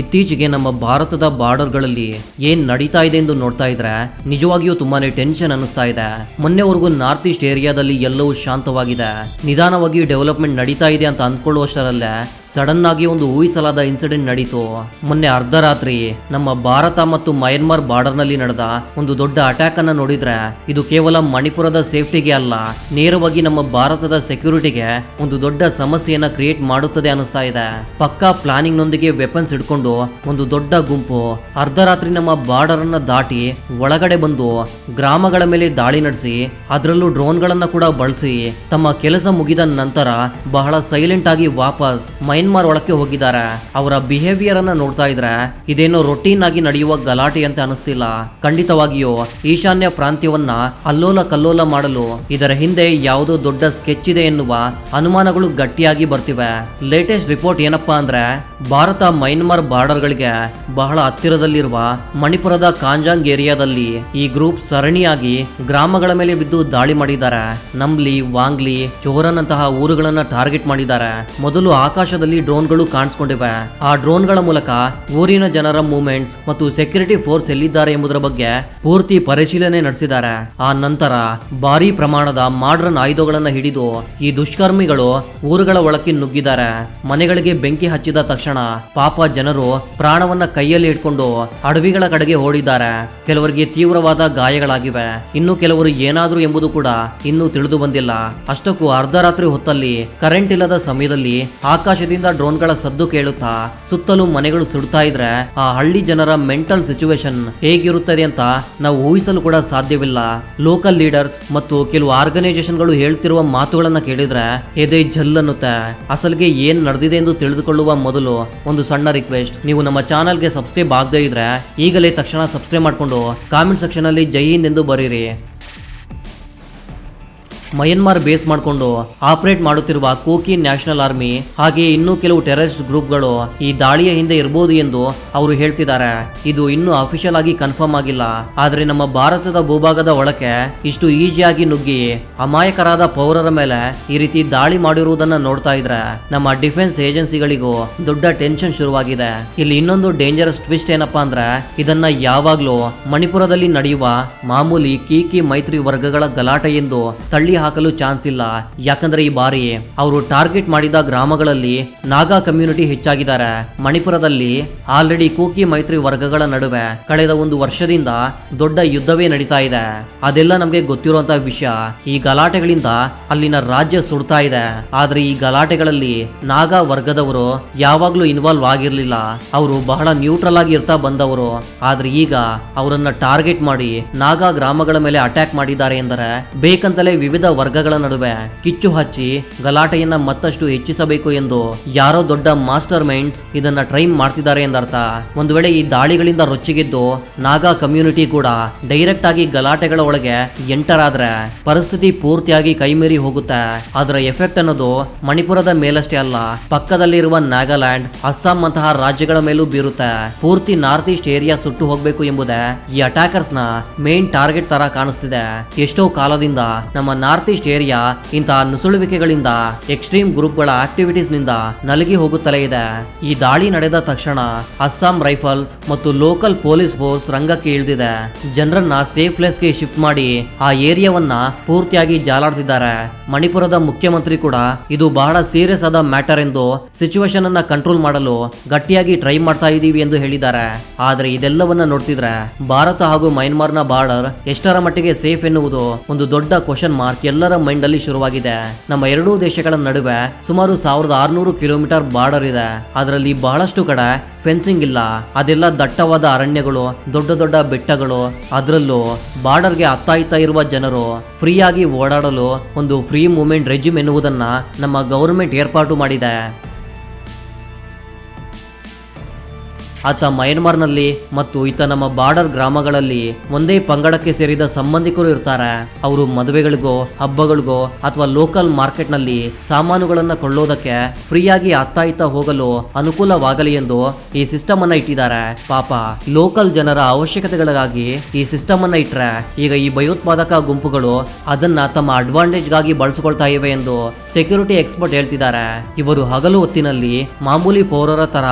ಇತ್ತೀಚೆಗೆ ನಮ್ಮ ಭಾರತದ ಬಾರ್ಡರ್ಗಳಲ್ಲಿ ಏನ್ ನಡೀತಾ ಇದೆ ಎಂದು ನೋಡ್ತಾ ಇದ್ರೆ ನಿಜವಾಗಿಯೂ ತುಂಬಾನೇ ಟೆನ್ಷನ್ ಅನ್ನಿಸ್ತಾ ಇದೆ. ಮೊನ್ನೆವರೆಗೂ ನಾರ್ತ್ ಈಸ್ಟ್ ಏರಿಯಾದಲ್ಲಿ ಎಲ್ಲವೂ ಶಾಂತವಾಗಿದೆ, ನಿಧಾನವಾಗಿ ಡೆವಲಪ್ಮೆಂಟ್ ನಡೀತಾ ಇದೆ ಅಂತ ಅಂದ್ಕೊಳ್ಳುವಷ್ಟರಲ್ಲೇ ಸಡನ್ ಆಗಿ ಒಂದು ಊಹಿಸಲಾದ ಇನ್ಸಿಡೆಂಟ್ ನಡೀತು. ಮೊನ್ನೆ ಅರ್ಧರಾತ್ರಿ ನಮ್ಮ ಭಾರತ ಮತ್ತು ಮಯನ್ಮಾರ್ ಬಾರ್ಡರ್ ನಲ್ಲಿ ನಡೆದ ಒಂದು ದೊಡ್ಡ ಅಟ್ಯಾಕ್ ಅನ್ನ ನೋಡಿದ್ರೆ ಇದು ಕೇವಲ ಮಣಿಪುರದ ಸೇಫ್ಟಿಗೆ ಅಲ್ಲ, ನೇರವಾಗಿ ನಮ್ಮ ಭಾರತದ ಸೆಕ್ಯೂರಿಟಿಗೆ ಒಂದು ದೊಡ್ಡ ಸಮಸ್ಯೆಯನ್ನ ಕ್ರಿಯೇಟ್ ಮಾಡುತ್ತದೆ ಅನಿಸ್ತಾ ಇದೆ. ಪಕ್ಕಾ ಪ್ಲಾನಿಂಗ್ ನೊಂದಿಗೆ ವೆಪನ್ಸ್ ಹಿಡ್ಕೊಂಡು ಒಂದು ದೊಡ್ಡ ಗುಂಪು ಅರ್ಧರಾತ್ರಿ ನಮ್ಮ ಬಾರ್ಡರ್ ಅನ್ನ ದಾಟಿ ಒಳಗಡೆ ಬಂದು ಗ್ರಾಮಗಳ ಮೇಲೆ ದಾಳಿ ನಡೆಸಿ ಅದರಲ್ಲೂ ಡ್ರೋನ್ಗಳನ್ನ ಕೂಡ ಬಳಸಿ ತಮ್ಮ ಕೆಲಸ ಮುಗಿದ ನಂತರ ಬಹಳ ಸೈಲೆಂಟ್ ಆಗಿ ವಾಪಸ್ ಮಯನ್ಮಾರ್ ಒಳಕ್ಕೆ ಹೋಗಿದ್ದಾರೆ. ಅವರ ಬಿಹೇವಿಯರ್ ಅನ್ನ ನೋಡ್ತಾ ಇದ್ರೆ ಇದೇನೋ ರೊಟೀನ್ ಆಗಿ ನಡೆಯುವ ಗಲಾಟೆ ಅಂತ ಅನಿಸ್ತಿಲ್ಲ. ಖಂಡಿತವಾಗಿಯೂ ಈಶಾನ್ಯ ಪ್ರಾಂತ್ಯವನ್ನ ಅಲ್ಲೋಲ ಕಲ್ಲೋಲ ಮಾಡಲು ಇದರ ಹಿಂದೆ ಯಾವುದೋ ದೊಡ್ಡ ಸ್ಕೆಚ್ ಇದೆ ಎನ್ನುವ ಅನುಮಾನಗಳು ಗಟ್ಟಿಯಾಗಿ ಬರ್ತಿವೆ. ಲೇಟೆಸ್ಟ್ ರಿಪೋರ್ಟ್ ಏನಪ್ಪಾ ಅಂದ್ರೆ ಭಾರತ ಮಯನ್ಮಾರ್ ಬಾರ್ಡರ್ ಗಳಿಗೆ ಬಹಳ ಹತ್ತಿರದಲ್ಲಿರುವ ಮಣಿಪುರದ ಕಾಂಜಾಂಗ್ ಏರಿಯಾದಲ್ಲಿ ಈ ಗ್ರೂಪ್ ಸರಣಿಯಾಗಿ ಗ್ರಾಮಗಳ ಮೇಲೆ ಬಿದ್ದು ದಾಳಿ ಮಾಡಿದ್ದಾರೆ. ನಂಬ್ಲಿ, ವಾಂಗ್ಲಿ, ಚೋರನ್ ಅಂತಹ ಊರುಗಳನ್ನ ಟಾರ್ಗೆಟ್ ಮಾಡಿದ್ದಾರೆ. ಮೊದಲು ಆಕಾಶದಲ್ಲಿ ಡ್ರೋನ್ಗಳು ಕಾಣಿಸ್ಕೊಂಡಿವೆ. ಆ ಡ್ರೋನ್ಗಳ ಮೂಲಕ ಊರಿನ ಜನರ ಮೂವ್ಮೆಂಟ್ಸ್ ಮತ್ತು ಸೆಕ್ಯೂರಿಟಿ ಫೋರ್ಸ್ ಎಲ್ಲಿದ್ದಾರೆ ಎಂಬುದರ ಬಗ್ಗೆ ಪೂರ್ತಿ ಪರಿಶೀಲನೆ ನಡೆಸಿದ್ದಾರೆ. ಆ ನಂತರ ಭಾರಿ ಪ್ರಮಾಣದ ಮಾಡ್ರನ್ ಆಯುಧಗಳನ್ನ ಹಿಡಿದು ಈ ದುಷ್ಕರ್ಮಿಗಳು ಊರುಗಳ ಒಳಕ್ಕೆ ನುಗ್ಗಿದ್ದಾರೆ. ಮನೆಗಳಿಗೆ ಬೆಂಕಿ ಹಚ್ಚಿದ ತಕ್ಷಣ ಪಾಪ ಜನರು ಪ್ರಾಣವನ್ನ ಕೈಯಲ್ಲಿ ಇಟ್ಕೊಂಡು ಅಡವಿಗಳ ಕಡೆಗೆ ಓಡಿದ್ದಾರೆ. ಕೆಲವರಿಗೆ ತೀವ್ರವಾದ ಗಾಯಗಳಾಗಿವೆ, ಇನ್ನು ಕೆಲವರು ಏನಾದ್ರು ಎಂಬುದು ಕೂಡ ಇನ್ನೂ ತಿಳಿದು ಬಂದಿಲ್ಲ. ಅಷ್ಟಕ್ಕೂ ಅರ್ಧರಾತ್ರಿ ಹೊತ್ತಲ್ಲಿ ಕರೆಂಟ್ ಇಲ್ಲದ ಸಮಯದಲ್ಲಿ ಆಕಾಶದಿಂದ ಡ್ರೋನ್ಗಳ ಸದ್ದು ಕೇಳುತ್ತಾ ಸುತ್ತಲೂ ಮನೆಗಳು ಸುಡ್ತಾ ಇದ್ರೆ ಆ ಹಳ್ಳಿ ಜನರ ಮೆಂಟಲ್ ಸಿಚುವೇಶನ್ ಹೇಗಿರುತ್ತದೆ ಅಂತ ನಾವು ಊಹಿಸಲು ಕೂಡ ಸಾಧ್ಯವಿಲ್ಲ. ಲೋಕಲ್ ಲೀಡರ್ಸ್ ಮತ್ತು ಕೆಲವು ಆರ್ಗನೈಸೇಷನ್ಗಳು ಹೇಳ್ತಿರುವ ಮಾತುಗಳನ್ನ ಕೇಳಿದ್ರೆ ಎದೆ ಜಲ್ ಅನ್ನುತ್ತೆ. ಅಸಲಿಗೆ ಏನ್ ನಡೆದಿದೆ ಎಂದು ತಿಳಿದುಕೊಳ್ಳುವ ಮೊದಲು ಒಂದು ಸಣ್ಣ ರಿಕ್ವೆಸ್ಟ್, ನೀವು ನಮ್ಮ ಚಾನಲ್ಗೆ ಸಬ್ಸ್ಕ್ರೈಬ್ ಆಗದೇ ಇದ್ರೆ ಈಗಲೇ ತಕ್ಷಣ ಸಬ್ಸ್ಕ್ರೈಬ್ ಮಾಡಿಕೊಂಡು ಕಾಮೆಂಟ್ ಸೆಕ್ಷನ್ ಅಲ್ಲಿ ಜೈ ಹಿಂದ್ ಎಂದು ಬರೀರಿ. ಮಯನ್ಮಾರ್ ಬೇಸ್ ಮಾಡಿಕೊಂಡು ಆಪರೇಟ್ ಮಾಡುತ್ತಿರುವ ಕೋಕಿ ನ್ಯಾಷನಲ್ ಆರ್ಮಿ ಹಾಗೆ ಇನ್ನೂ ಕೆಲವು ಟೆರರಿಸ್ಟ್ ಗ್ರೂಪ್ಗಳು ಈ ದಾಳಿಯ ಹಿಂದೆ ಇರಬಹುದು ಎಂದು ಅವರು ಹೇಳ್ತಿದ್ದಾರೆ. ಇದು ಇನ್ನೂ ಅಫಿಷಿಯಲ್ ಆಗಿ ಕನ್ಫರ್ಮ್ ಆಗಿಲ್ಲ. ಆದ್ರೆ ನಮ್ಮ ಭಾರತದ ಭೂಭಾಗದ ಒಳಕ್ಕೆ ಇಷ್ಟು ಈಸಿಯಾಗಿ ನುಗ್ಗಿ ಅಮಾಯಕರಾದ ಪೌರರ ಮೇಲೆ ಈ ರೀತಿ ದಾಳಿ ಮಾಡಿರುವುದನ್ನ ನೋಡ್ತಾ ಇದ್ರೆ ನಮ್ಮ ಡಿಫೆನ್ಸ್ ಏಜೆನ್ಸಿಗಳಿಗೂ ದೊಡ್ಡ ಟೆನ್ಷನ್ ಶುರುವಾಗಿದೆ. ಇಲ್ಲಿ ಇನ್ನೊಂದು ಡೇಂಜರಸ್ ಟ್ವಿಸ್ಟ್ ಏನಪ್ಪಾ ಅಂದ್ರೆ ಇದನ್ನ ಯಾವಾಗ್ಲೂ ಮಣಿಪುರದಲ್ಲಿ ನಡೆಯುವ ಮಾಮೂಲಿ ಕೀಕಿ ಮೈತ್ರಿ ವರ್ಗಗಳ ಗಲಾಟೆ ಎಂದು ತಳ್ಳಿ ಹಾಕಲು ಚಾನ್ಸ್ ಇಲ್ಲ. ಯಾಕಂದ್ರೆ ಈ ಬಾರಿ ಅವರು ಟಾರ್ಗೆಟ್ ಮಾಡಿದ ಗ್ರಾಮಗಳಲ್ಲಿ ನಾಗಾ ಕಮ್ಯುನಿಟಿ ಹೆಚ್ಚಾಗಿದ್ದಾರೆ. ಮಣಿಪುರದಲ್ಲಿ ಆಲ್ರೆಡಿ ಕೂಕಿ ಮೈತ್ರಿ ವರ್ಗಗಳ ನಡುವೆ ಕಳೆದ ಒಂದು ವರ್ಷದಿಂದ ದೊಡ್ಡ ಯುದ್ಧವೇ ನಡೀತಾ ಇದೆ. ಅದೆಲ್ಲ ನಮ್ಗೆ ಗೊತ್ತಿರುವಂತಹ ವಿಷಯ. ಈ ಗಲಾಟೆಗಳಿಂದ ಅಲ್ಲಿನ ರಾಜ್ಯ ಸುಡ್ತಾ ಇದೆ. ಆದ್ರೆ ಈ ಗಲಾಟೆಗಳಲ್ಲಿ ನಾಗಾ ವರ್ಗದವರು ಯಾವಾಗ್ಲೂ ಇನ್ವಾಲ್ವ್ ಆಗಿರ್ಲಿಲ್ಲ. ಅವರು ಬಹಳ ನ್ಯೂಟ್ರಲ್ ಆಗಿ ಇರ್ತಾ ಬಂದವರು. ಆದ್ರೆ ಈಗ ಅವರನ್ನ ಟಾರ್ಗೆಟ್ ಮಾಡಿ ನಾಗಾ ಗ್ರಾಮಗಳ ಮೇಲೆ ಅಟ್ಯಾಕ್ ಮಾಡಿದ್ದಾರೆ ಎಂದರೆ ಬೇಕಂತಲೇ ವಿವಿಧ ವರ್ಗಗಳ ನಡುವೆ ಕಿಚ್ಚು ಹಚ್ಚಿ ಗಲಾಟೆಯನ್ನ ಮತ್ತಷ್ಟು ಹೆಚ್ಚಿಸಬೇಕು ಎಂದು ಯಾರೋ ದೊಡ್ಡ ಮಾಸ್ಟರ್ ಮೈಂಡ್ಸ್ ಇದನ್ನ ಟ್ರೈ ಮಾಡ್ತಿದ್ದಾರೆ ಎಂದರ್ಥ. ಒಂದು ವೇಳೆ ಈ ದಾಳಿಗಳಿಂದ ರೊಚ್ಚಿಗೆದ್ದು ನಾಗಾ ಕಮ್ಯುನಿಟಿ ಕೂಡ ಡೈರೆಕ್ಟ್ ಆಗಿ ಗಲಾಟೆಗಳ ಒಳಗೆ ಎಂಟರ್ ಆದ್ರೆ ಪರಿಸ್ಥಿತಿ ಪೂರ್ತಿಯಾಗಿ ಕೈಮೀರಿ ಹೋಗುತ್ತೆ. ಅದರ ಎಫೆಕ್ಟ್ ಅನ್ನೋದು ಮಣಿಪುರದ ಮೇಲಷ್ಟೇ ಅಲ್ಲ, ಪಕ್ಕದಲ್ಲಿರುವ ನಾಗಾಲ್ಯಾಂಡ್, ಅಸ್ಸಾಂ ಅಂತಹ ರಾಜ್ಯಗಳ ಮೇಲೂ ಬೀರುತ್ತೆ. ಪೂರ್ತಿ ನಾರ್ತ್ ಈಸ್ಟ್ ಏರಿಯಾ ಸುಟ್ಟು ಹೋಗ್ಬೇಕು ಎಂಬುದೇ ಈ ಅಟ್ಯಾಕರ್ಸ್ ನ ಮೇನ್ ಟಾರ್ಗೆಟ್ ತರ ಕಾಣಿಸ್ತಿದೆ. ಎಷ್ಟೋ ಕಾಲದಿಂದ ನಮ್ಮ ನಾರ್ತ್ ಈಸ್ಟ್ ಏರಿಯಾ ಇಂತಹ ನುಸುಳುವಿಕೆಗಳಿಂದ ಎಕ್ಸ್ಟ್ರೀಮ್ ಗ್ರೂಪ್ಗಳ ಆಕ್ಟಿವಿಟೀಸ್ ನಿಂದ ನಲಗಿ ಹೋಗುತ್ತಲೇ ಇದೆ. ಈ ದಾಳಿ ನಡೆದ ತಕ್ಷಣ ಅಸ್ಸಾಂ ರೈಫಲ್ಸ್ ಮತ್ತು ಲೋಕಲ್ ಪೊಲೀಸ್ ಫೋರ್ಸ್ ರಂಗಕ್ಕೆ ಇಳಿದಿದೆ. ಜನರನ್ನ ಸೇಫ್ ಪ್ಲೇಸ್ಗೆ ಶಿಫ್ಟ್ ಮಾಡಿ ಆ ಏರಿಯಾವನ್ನ ಪೂರ್ತಿಯಾಗಿ ಜಾಲಾಡ್ತಿದ್ದಾರೆ. ಮಣಿಪುರದ ಮುಖ್ಯಮಂತ್ರಿ ಕೂಡ ಇದು ಬಹಳ ಸೀರಿಯಸ್ ಆದ ಮ್ಯಾಟರ್ ಎಂದು ಸಿಚುವೇಶನ್ ಅನ್ನ ಕಂಟ್ರೋಲ್ ಮಾಡಲು ಗಟ್ಟಿಯಾಗಿ ಟ್ರೈ ಮಾಡ್ತಾ ಇದೀವಿ ಎಂದು ಹೇಳಿದ್ದಾರೆ. ಆದ್ರೆ ಇದೆಲ್ಲವನ್ನ ನೋಡ್ತಿದ್ರೆ ಭಾರತ ಹಾಗೂ ಮಯನ್ಮಾರ್ನ ಬಾರ್ಡರ್ ಎಷ್ಟರ ಮಟ್ಟಿಗೆ ಸೇಫ್ ಎನ್ನುವುದು ಒಂದು ದೊಡ್ಡ ಕ್ವಶನ್ ಮಾರ್ಕ್ ಎಲ್ಲರ ಮೈಂಡ್ ಅಲ್ಲಿ ಶುರುವಾಗಿದೆ. ನಮ್ಮ ಎರಡೂ ದೇಶಗಳ ನಡುವೆ ಸುಮಾರು 1600 ಕಿಲೋಮೀಟರ್ ಬಾರ್ಡರ್ ಇದೆ. ಅದರಲ್ಲಿ ಬಹಳಷ್ಟು ಕಡೆ ಫೆನ್ಸಿಂಗ್ ಇಲ್ಲ. ಅದೆಲ್ಲ ದಟ್ಟವಾದ ಅರಣ್ಯಗಳು, ದೊಡ್ಡ ದೊಡ್ಡ ಬೆಟ್ಟಗಳು. ಅದರಲ್ಲೂ ಬಾರ್ಡರ್ಗೆ ಹತ್ತಾಯ್ತಾ ಇರುವ ಜನರು ಫ್ರೀ ಆಗಿ ಓಡಾಡಲು ಒಂದು ಫ್ರೀ ಮೂವ್ಮೆಂಟ್ ರೆಜಿಮ್ ಎನ್ನುವುದನ್ನ ನಮ್ಮ ಗವರ್ಮೆಂಟ್ ಏರ್ಪಾಟು ಮಾಡಿದೆ. ಆತ ಮಯನ್ಮಾರ್ನಲ್ಲಿ ಮತ್ತು ಈತ ನಮ್ಮ ಬಾರ್ಡರ್ ಗ್ರಾಮಗಳಲ್ಲಿ ಒಂದೇ ಪಂಗಡಕ್ಕೆ ಸೇರಿದ ಸಂಬಂಧಿಕರು ಇರ್ತಾರೆ. ಅವರು ಮದುವೆಗಳಿಗೋ ಹಬ್ಬಗಳಿಗೋ ಅಥವಾ ಲೋಕಲ್ ಮಾರ್ಕೆಟ್ ನಲ್ಲಿ ಸಾಮಾನುಗಳನ್ನ ಕೊಳ್ಳೋದಕ್ಕೆ ಫ್ರೀಯಾಗಿ ಅತ್ತ ಇತ್ತ ಹೋಗಲು ಅನುಕೂಲವಾಗಲಿ ಎಂದು ಈ ಸಿಸ್ಟಮ್ ಅನ್ನ ಇಟ್ಟಿದ್ದಾರೆ. ಪಾಪ ಲೋಕಲ್ ಜನರ ಅವಶ್ಯಕತೆಗಳಿಗಾಗಿ ಈ ಸಿಸ್ಟಮ್ ಅನ್ನ ಇಟ್ರೆ ಈಗ ಈ ಭಯೋತ್ಪಾದಕ ಗುಂಪುಗಳು ಅದನ್ನ ತಮ್ಮ ಅಡ್ವಾಂಟೇಜ್ ಗಾಗಿ ಬಳಸಿಕೊಳ್ತಾ ಇವೆ ಎಂದು ಸೆಕ್ಯೂರಿಟಿ ಎಕ್ಸ್ಪರ್ಟ್ ಹೇಳ್ತಿದ್ದಾರೆ. ಇವರು ಹಗಲು ಹೊತ್ತಿನಲ್ಲಿ ಮಾಮೂಲಿ ಪೌರರ ತರ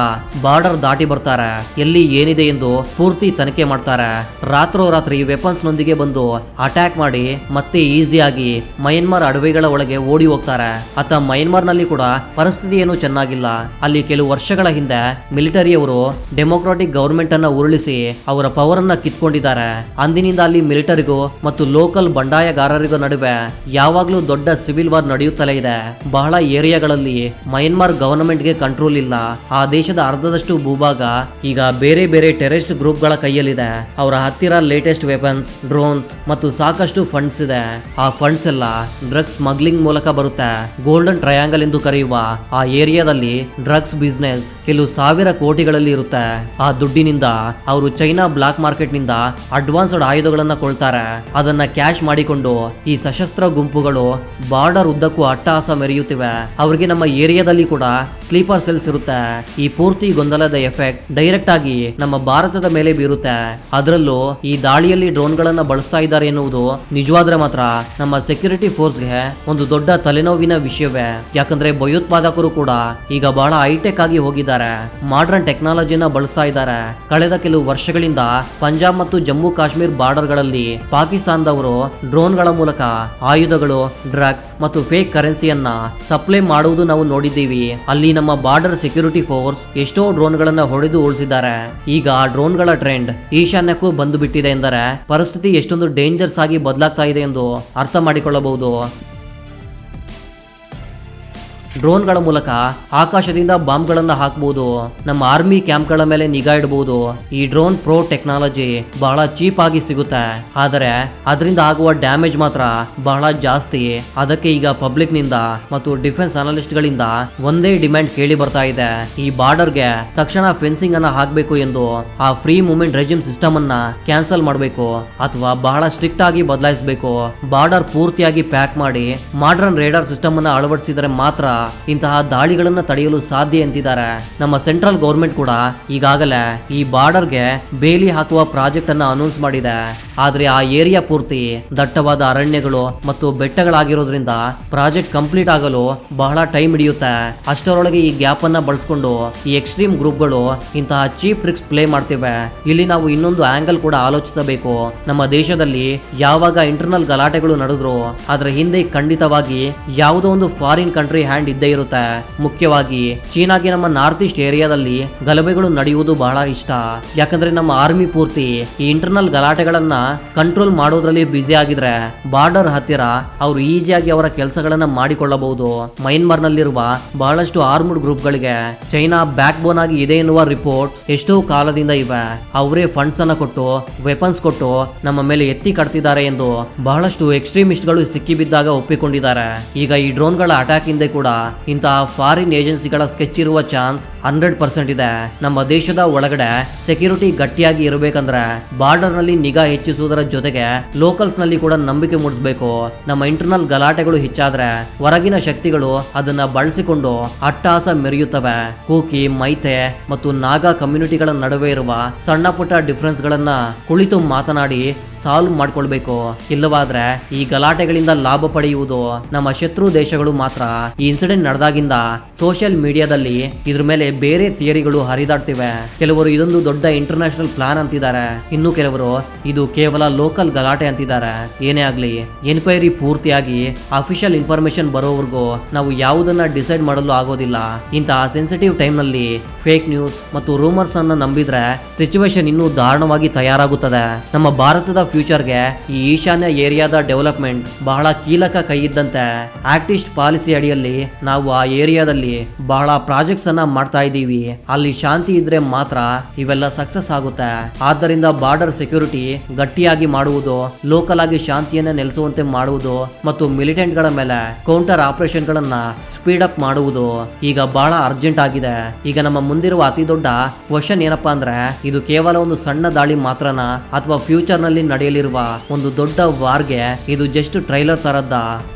ಬಾರ್ಡರ್ ದಾಟಿ ಬರ್ತಾರೆ, ಎಲ್ಲಿ ಏನಿದೆ ಎಂದು ಪೂರ್ತಿ ತನಿಖೆ ಮಾಡ್ತಾರೆ. ರಾತ್ರೋರಾತ್ರಿ ವೆಪನ್ಸ್ ನೊಂದಿಗೆ ಬಂದು ಅಟ್ಯಾಕ್ ಮಾಡಿ ಮತ್ತೆ ಈಸಿಯಾಗಿ ಮಯನ್ಮಾರ್ ಅಡವಿಗಳ ಒಳಗೆ ಓಡಿ ಹೋಗ್ತಾರೆ. ಆತ ಮಯನ್ಮಾರ್ ನಲ್ಲಿ ಕೂಡ ಪರಿಸ್ಥಿತಿ ಏನು ಚೆನ್ನಾಗಿಲ್ಲ. ಅಲ್ಲಿ ಕೆಲವು ವರ್ಷಗಳ ಹಿಂದೆ ಮಿಲಿಟರಿಯವರು ಡೆಮೊಕ್ರಾಟಿಕ್ ಗವರ್ಮೆಂಟ್ ಅನ್ನ ಉರುಳಿಸಿ ಅವರ ಪವರ್ ಅನ್ನ ಕಿತ್ಕೊಂಡಿದ್ದಾರೆ. ಅಂದಿನಿಂದ ಅಲ್ಲಿ ಮಿಲಿಟರಿಗೂ ಮತ್ತು ಲೋಕಲ್ ಬಂಡಾಯಗಾರರಿಗೂ ನಡುವೆ ಯಾವಾಗ್ಲೂ ದೊಡ್ಡ ಸಿವಿಲ್ ವಾರ್ ನಡೆಯುತ್ತಲೇ ಇದೆ. ಬಹಳ ಏರಿಯಾಗಳಲ್ಲಿ ಮಯನ್ಮಾರ್ ಗವರ್ನಮೆಂಟ್ ಗೆ ಕಂಟ್ರೋಲ್ ಇಲ್ಲ. ಆ ದೇಶದ ಅರ್ಧದಷ್ಟು ಭೂಭಾಗ ಈಗ ಬೇರೆ ಬೇರೆ ಟೆರರಿಸ್ಟ್ ಗ್ರೂಪ್ ಗಳ ಕೈಯಲ್ಲಿದೆ. ಅವರ ಹತ್ತಿರ ಲೇಟೆಸ್ಟ್ ವೆಪನ್ಸ್, ಡ್ರೋನ್ಸ್ ಮತ್ತು ಸಾಕಷ್ಟು ಫಂಡ್ಸ್ ಇದೆ. ಆ ಫಂಡ್ಸ್ ಎಲ್ಲ ಡ್ರಗ್ಸ್ ಸ್ಮಗ್ಲಿಂಗ್ ಮೂಲಕ ಬರುತ್ತೆ. ಗೋಲ್ಡನ್ ಟ್ರಯಾಂಗಲ್ ಎಂದು ಕರೆಯುವ ಆ ಏರಿಯಾದಲ್ಲಿ ಡ್ರಗ್ಸ್ ಬಿಸ್ನೆಸ್ ಕೆಲವು ಸಾವಿರ ಕೋಟಿಗಳಲ್ಲಿ ಇರುತ್ತೆ. ಆ ದುಡ್ಡಿನಿಂದ ಅವರು ಚೈನಾ ಬ್ಲಾಕ್ ಮಾರ್ಕೆಟ್ ನಿಂದ ಅಡ್ವಾನ್ಸ್ಡ್ ಆಯುಧಗಳನ್ನ ಕೊಳ್ತಾರೆ. ಅದನ್ನ ಕ್ಯಾಶ್ ಮಾಡಿಕೊಂಡು ಈ ಸಶಸ್ತ್ರ ಗುಂಪುಗಳು ಬಾರ್ಡರ್ ಉದ್ದಕ್ಕೂ ಅಟ್ಟಹಾಸ ಮೆರೆಯುತ್ತಿವೆ. ಅವರಿಗೆ ನಮ್ಮ ಏರಿಯಾದಲ್ಲಿ ಕೂಡ ಸ್ಲೀಪರ್ ಸೆಲ್ಸ್ ಇರುತ್ತೆ. ಈ ಪೂರ್ತಿ ಗೊಂದಲದ ಎಫೆಕ್ಟ್ ಡೈರೆಕ್ಟ್ ಆಗಿ ನಮ್ಮ ಭಾರತದ ಮೇಲೆ ಬೀರುತ್ತೆ. ಅದರಲ್ಲೂ ಈ ದಾಳಿಯಲ್ಲಿ ಡ್ರೋನ್ ಗಳನ್ನ ಬಳಸ್ತಾ ಇದ್ದಾರೆ ಎನ್ನುವುದು ನಿಜವಾದ್ರೆ ಮಾತ್ರ ನಮ್ಮ ಸೆಕ್ಯೂರಿಟಿ ಫೋರ್ಸ್ಗೆ ಒಂದು ದೊಡ್ಡ ತಲೆನೋವಿನ ವಿಷಯವೇ. ಯಾಕಂದ್ರೆ ಭಯೋತ್ಪಾದಕರು ಕೂಡ ಈಗ ಬಹಳ ಹೈಟೆಕ್ ಆಗಿ ಹೋಗಿದ್ದಾರೆ. ಮಾಡರ್ನ್ ಟೆಕ್ನಾಲಜಿನ ಬಳಸ್ತಾ ಇದ್ದಾರೆ. ಕಳೆದ ಕೆಲವು ವರ್ಷಗಳಿಂದ ಪಂಜಾಬ್ ಮತ್ತು ಜಮ್ಮು ಕಾಶ್ಮೀರ್ ಬಾರ್ಡರ್ ಗಳಲ್ಲಿ ಪಾಕಿಸ್ತಾನದವರು ಡ್ರೋನ್ ಗಳ ಮೂಲಕ ಆಯುಧಗಳು, ಡ್ರಗ್ಸ್ ಮತ್ತು ಫೇಕ್ ಕರೆನ್ಸಿಯನ್ನ ಸಪ್ಲೈ ಮಾಡುವುದು ನಾವು ನೋಡಿದ್ದೀವಿ. ಅಲ್ಲಿ ನಮ್ಮ ಬಾರ್ಡರ್ ಸೆಕ್ಯೂರಿಟಿ ಫೋರ್ಸ್ ಎಷ್ಟೋ ಡ್ರೋನ್ ಗಳನ್ನ ಹೊಡೆದು ಉಳಿಸಿದ್ದಾರೆ. ಈಗ ಆ ಡ್ರೋನ್ ಗಳ ಟ್ರೆಂಡ್ ಈಶಾನ್ಯಕ್ಕೂ ಬಂದು ಬಿಟ್ಟಿದೆ ಎಂದರೆ ಪರಿಸ್ಥಿತಿ ಎಷ್ಟೊಂದು ಡೇಂಜರ್ಸ್ ಆಗಿ ಬದಲಾಗ್ತಾ ಇದೆ ಎಂದು ಅರ್ಥ ಮಾಡಿಕೊಳ್ಳಬಹುದು. ಡ್ರೋನ್ಗಳ ಮೂಲಕ ಆಕಾಶದಿಂದ ಬಾಂಬ್ಗಳನ್ನು ಹಾಕಬಹುದು. ನಮ್ಮ ಆರ್ಮಿ ಕ್ಯಾಂಪ್ಗಳ ಮೇಲೆ ನಿಗಾ ಇಡಬಹುದು. ಈ ಡ್ರೋನ್ ಪ್ರೋ ಟೆಕ್ನಾಲಜಿ ಬಹಳ ಚೀಪ್ ಆಗಿ ಸಿಗುತ್ತೆ, ಆದರೆ ಅದರಿಂದ ಆಗುವ ಡ್ಯಾಮೇಜ್ ಮಾತ್ರ ಬಹಳ ಜಾಸ್ತಿ. ಅದಕ್ಕೆ ಈಗ ಪಬ್ಲಿಕ್ ನಿಂದ ಮತ್ತು ಡಿಫೆನ್ಸ್ ಅನಲಿಸ್ಟ್ ಗಳಿಂದ ಒಂದೇ ಡಿಮ್ಯಾಂಡ್ ಕೇಳಿ ಬರ್ತಾ ಇದೆ. ಈ ಬಾರ್ಡರ್ಗೆ ತಕ್ಷಣ ಫೆನ್ಸಿಂಗ್ ಅನ್ನ ಹಾಕಬೇಕು ಎಂದು, ಆ ಫ್ರೀ ಮೂವ್ಮೆಂಟ್ ರೆಜಿಮ್ ಸಿಸ್ಟಮ್ ಅನ್ನ ಕ್ಯಾನ್ಸಲ್ ಮಾಡಬೇಕು ಅಥವಾ ಬಹಳ ಸ್ಟ್ರಿಕ್ಟ್ ಆಗಿ ಬದಲಾಯಿಸಬೇಕು. ಬಾರ್ಡರ್ ಪೂರ್ತಿಯಾಗಿ ಪ್ಯಾಕ್ ಮಾಡಿ ಮಾಡರ್ನ್ ರೇಡಾರ್ ಸಿಸ್ಟಮ್ ಅನ್ನ ಅಳವಡಿಸಿದರೆ ಮಾತ್ರ ಇಂತಹ ದಾಳಿಗಳನ್ನು ತಡೆಯಲು ಸಾಧ್ಯ ಎಂದಿದ್ದಾರೆ. ನಮ್ಮ ಸೆಂಟ್ರಲ್ ಗೌರ್ಮೆಂಟ್ ಕೂಡ ಈಗಾಗಲೇ ಈ ಬಾರ್ಡರ್ಗೆ ಬೇಲಿ ಹಾಕುವ ಪ್ರಾಜೆಕ್ಟ್ ಅನ್ನ ಅನೌನ್ಸ್ ಮಾಡಿದೆ. ಆದ್ರೆ ಆ ಏರಿಯಾ ಪೂರ್ತಿ ದಟ್ಟವಾದ ಅರಣ್ಯಗಳು ಮತ್ತು ಬೆಟ್ಟಗಳಾಗಿರೋದ್ರಿಂದ ಪ್ರಾಜೆಕ್ಟ್ ಕಂಪ್ಲೀಟ್ ಆಗಲು ಬಹಳ ಟೈಮ್ ಹಿಡಿಯುತ್ತೆ. ಅಷ್ಟರೊಳಗೆ ಈ ಗ್ಯಾಪ್ ಅನ್ನ ಬಳಸಿಕೊಂಡು ಈ ಎಕ್ಸ್ಟ್ರೀಮ್ ಗ್ರೂಪ್ಗಳು ಇಂತಹ ಚೀಪ್ ಟ್ರಿಕ್ಸ್ ಪ್ಲೇ ಮಾಡ್ತಿವೆ. ಇಲ್ಲಿ ನಾವು ಇನ್ನೊಂದು ಆಂಗಲ್ ಕೂಡ ಆಲೋಚಿಸಬೇಕು. ನಮ್ಮ ದೇಶದಲ್ಲಿ ಯಾವಾಗ ಇಂಟರ್ನಲ್ ಗಲಾಟೆಗಳು ನಡೆದ್ರು ಅದರ ಹಿಂದೆ ಖಂಡಿತವಾಗಿ ಯಾವುದೋ ಒಂದು ಫಾರಿನ್ ಕಂಟ್ರಿ ಹ್ಯಾಂಡ್ ಇದ್ದೇ ಇರುತ್ತೆ. ಮುಖ್ಯವಾಗಿ ಚೀನಾಗೆ ನಮ್ಮ ನಾರ್ತ್ ಈಸ್ಟ್ ಏರಿಯಾದಲ್ಲಿ ಗಲಭೆಗಳು ನಡೆಯುವುದು ಬಹಳ ಇಷ್ಟ. ಯಾಕಂದ್ರೆ ನಮ್ಮ ಆರ್ಮಿ ಪೂರ್ತಿ ಈ ಇಂಟರ್ನಲ್ ಗಲಾಟೆಗಳನ್ನ ಕಂಟ್ರೋಲ್ ಮಾಡೋದ್ರಲ್ಲಿ ಬ್ಯುಸಿ ಆಗಿದ್ರೆ ಬಾರ್ಡರ್ ಹತ್ತಿರ ಅವರು ಈಸಿಯಾಗಿ ಅವರ ಕೆಲಸಗಳನ್ನ ಮಾಡಿಕೊಳ್ಳಬಹುದು. ಮಯನ್ಮಾರ್ ನಲ್ಲಿರುವ ಬಹಳಷ್ಟು ಆರ್ಮ್ಡ್ ಗ್ರೂಪ್ ಗಳಿಗೆ ಚೈನಾ ಬ್ಯಾಕ್ ಬೋನ್ ಆಗಿ ಇದೆ ಎನ್ನುವ ರಿಪೋರ್ಟ್ ಎಷ್ಟೋ ಕಾಲದಿಂದ ಇವೆ. ಅವರೇ ಫಂಡ್ಸ್ ಅನ್ನ ಕೊಟ್ಟು ವೆಪನ್ಸ್ ಕೊಟ್ಟು ನಮ್ಮ ಮೇಲೆ ಎತ್ತಿ ಕಟ್ತಿದ್ದಾರೆ ಎಂದು ಬಹಳಷ್ಟು ಎಕ್ಸ್ಟ್ರೀಮಿಸ್ಟ್ ಗಳು ಸಿಕ್ಕಿಬಿದ್ದಾಗ ಒಪ್ಪಿಕೊಂಡಿದ್ದಾರೆ. ಈಗ ಈ ಡ್ರೋನ್ ಗಳ ಅಟ್ಯಾಕ್ ಹಿಂದೆ ಕೂಡ ಇಂತಹ ಫಾರಿನ್ ಏಜೆನ್ಸಿಗಳ ಸ್ಕೆಚ್ ಇರುವ ಚಾನ್ಸ್ 100% ಇದೆ. ನಮ್ಮ ದೇಶದ ಒಳಗಡೆ ಸೆಕ್ಯೂರಿಟಿ ಗಟ್ಟಿಯಾಗಿ ಇರಬೇಕಂದ್ರೆ ಬಾರ್ಡರ್ ನಲ್ಲಿ ನಿಗಾ ಹೆಚ್ಚಿಸುವುದರ ಜೊತೆಗೆ ಲೋಕಲ್ಸ್ ನಲ್ಲಿ ಕೂಡ ನಂಬಿಕೆ ಮೂಡಿಸಬೇಕು. ನಮ್ಮ ಇಂಟರ್ನಲ್ ಗಲಾಟೆಗಳು ಹೆಚ್ಚಾದ್ರೆ ಹೊರಗಿನ ಶಕ್ತಿಗಳು ಅದನ್ನ ಬಳಸಿಕೊಂಡು ಅಟ್ಟಹಾಸ ಮೆರೆಯುತ್ತವೆ. ಕೂಕಿ, ಮೈತೆ ಮತ್ತು ನಾಗಾ ಕಮ್ಯುನಿಟಿಗಳ ನಡುವೆ ಇರುವ ಸಣ್ಣ ಪುಟ್ಟ ಡಿಫರೆನ್ಸ್ ಗಳನ್ನ ಕುಳಿತು ಮಾತನಾಡಿ ಸಾಲ್ವ್ ಮಾಡ್ಕೊಳ್ಬೇಕು. ಇಲ್ಲವಾದ್ರೆ ಈ ಗಲಾಟೆಗಳಿಂದ ಲಾಭ ಪಡೆಯುವುದು ನಮ್ಮ ಶತ್ರು ದೇಶಗಳು ಮಾತ್ರ. ಈ ಇನ್ಸಿಡೆಂಟ್ ನಡೆದಾಗಿಂದ ಸೋಷಿಯಲ್ ಮೀಡಿಯಾದಲ್ಲಿ ಇದ್ರ ಮೇಲೆ ಬೇರೆ ಥಿಯರಿಗಳು ಹರಿದಾಡ್ತಿವೆ. ಕೆಲವರು ಇದೊಂದು ದೊಡ್ಡ ಇಂಟರ್ನ್ಯಾಷನಲ್ ಪ್ಲಾನ್ ಅಂತಿದ್ದಾರೆ, ಇನ್ನು ಕೆಲವರು ಇದು ಕೇವಲ ಲೋಕಲ್ ಗಲಾಟೆ ಅಂತಿದ್ದಾರೆ. ಏನೇ ಆಗ್ಲಿ, ಎನ್ಕ್ವೈರಿ ಪೂರ್ತಿಯಾಗಿ ಅಫಿಷಿಯಲ್ ಇನ್ಫಾರ್ಮೇಶನ್ ಬರೋವರೆಗೂ ನಾವು ಯಾವುದನ್ನ ಡಿಸೈಡ್ ಮಾಡಲು ಆಗೋದಿಲ್ಲ. ಇಂತಹ ಸೆನ್ಸಿಟಿವ್ ಟೈಮ್ ನಲ್ಲಿ ಫೇಕ್ ನ್ಯೂಸ್ ಮತ್ತು ರೂಮರ್ಸ್ ಅನ್ನ ನಂಬಿದ್ರೆ ಸಿಚುವೇಶನ್ ಇನ್ನೂ ದಾರುಣವಾಗಿ ತಯಾರಾಗುತ್ತದೆ. ನಮ್ಮ ಭಾರತದ ಫ್ಯೂಚರ್ಗೆ ಈ ಈಶಾನ್ಯ ಏರಿಯಾದ ಡೆವಲಪ್ಮೆಂಟ್ ಬಹಳ ಕೀಲಕ ಕೈ ಇದ್ದಂತೆ. ಆಕ್ಟ್ ಈಸ್ಟ್ ಪಾಲಿಸಿ ಅಡಿಯಲ್ಲಿ ನಾವು ಆ ಏರಿಯಾದಲ್ಲಿ ಬಹಳ ಪ್ರಾಜೆಕ್ಟ್ಸ್ ಅನ್ನ ಮಾಡ್ತಾ ಇದ್ದೀವಿ. ಅಲ್ಲಿ ಶಾಂತಿ ಇದ್ರೆ ಮಾತ್ರ ಇವೆಲ್ಲ ಸಕ್ಸಸ್ ಆಗುತ್ತೆ. ಆದ್ದರಿಂದ ಬಾರ್ಡರ್ ಸೆಕ್ಯೂರಿಟಿ ಗಟ್ಟಿಯಾಗಿ ಮಾಡುವುದು, ಲೋಕಲ್ ಆಗಿ ಶಾಂತಿಯನ್ನ ನೆಲೆಸುವಂತೆ ಮಾಡುವುದು ಮತ್ತು ಮಿಲಿಟೆಂಟ್ ಗಳ ಮೇಲೆ ಕೌಂಟರ್ ಆಪರೇಷನ್ ಗಳನ್ನ ಸ್ಪೀಡ್ ಅಪ್ ಮಾಡುವುದು ಈಗ ಬಹಳ ಅರ್ಜೆಂಟ್ ಆಗಿದೆ. ಈಗ ನಮ್ಮ ಮುಂದಿರುವ ಅತಿ ದೊಡ್ಡ ಕ್ವಶನ್ ಏನಪ್ಪಾ ಅಂದ್ರೆ, ಇದು ಕೇವಲ ಒಂದು ಸಣ್ಣ ದಾಳಿ ಮಾತ್ರನಾ ಅಥವಾ ಫ್ಯೂಚರ್ ನಲ್ಲಿ ನಡೆಯಲಿರುವ ಒಂದು ದೊಡ್ಡ ವಾರ್ಗೆ ಇದು ಜಸ್ಟ್ ಟ್ರೈಲರ್ ತರದ್ದ?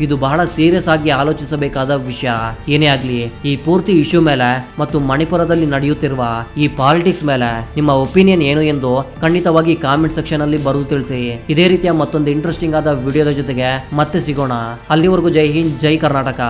ಇದು ಬಹಳ ಸೀರಿಯಸ್ ಆಗಿ ಆಲೋಚಿಸಬೇಕಾದ ವಿಷಯ. ಏನೇ ಆಗ್ಲಿ, ಈ ಪೂರ್ತಿ ಇಶ್ಯೂ ಮೇಲೆ ಮತ್ತು ಮಣಿಪುರದಲ್ಲಿ ನಡೆಯುತ್ತಿರುವ ಈ ಪಾಲಿಟಿಕ್ಸ್ ಮೇಲೆ ನಿಮ್ಮ ಒಪಿನಿಯನ್ ಏನು ಎಂದು ಖಂಡಿತವಾಗಿ ಕಾಮೆಂಟ್ ಸೆಕ್ಷನ್ ಅಲ್ಲಿ ಬರೆದು ತಿಳಿಸಿ. ಇದೇ ರೀತಿಯ ಮತ್ತೊಂದು ಇಂಟ್ರೆಸ್ಟಿಂಗ್ ಆದ ವಿಡಿಯೋದ ಜೊತೆಗೆ ಮತ್ತೆ ಸಿಗೋಣ. ಅಲ್ಲಿವರೆಗೂ ಜೈ ಹಿಂದ್, ಜೈ ಕರ್ನಾಟಕ.